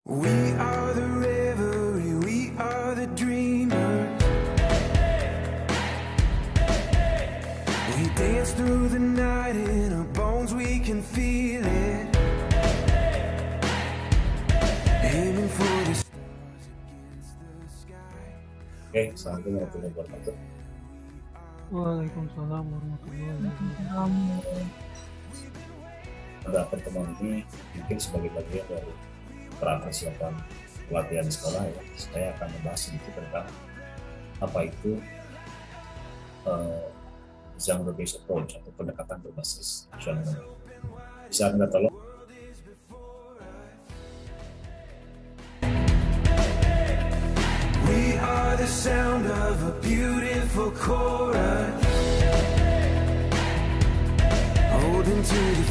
We are the revelry, we are the dreamers. We dance through the night in our bones, we can feel it. Aiming for the stars against the sky. Assalamualaikum warahmatullahi wabarakatuh. Waalaikumsalam warahmatullahi wabarakatuh. Pada pertemuan ini mungkin sebagai bagian dari persiapan pelatihan sekolah ya, saya akan membahas sedikit tentang apa itu genre-based approach atau pendekatan berbasis genre. Bisa Anda tolong? We are the sound of a beautiful chorus, holding to the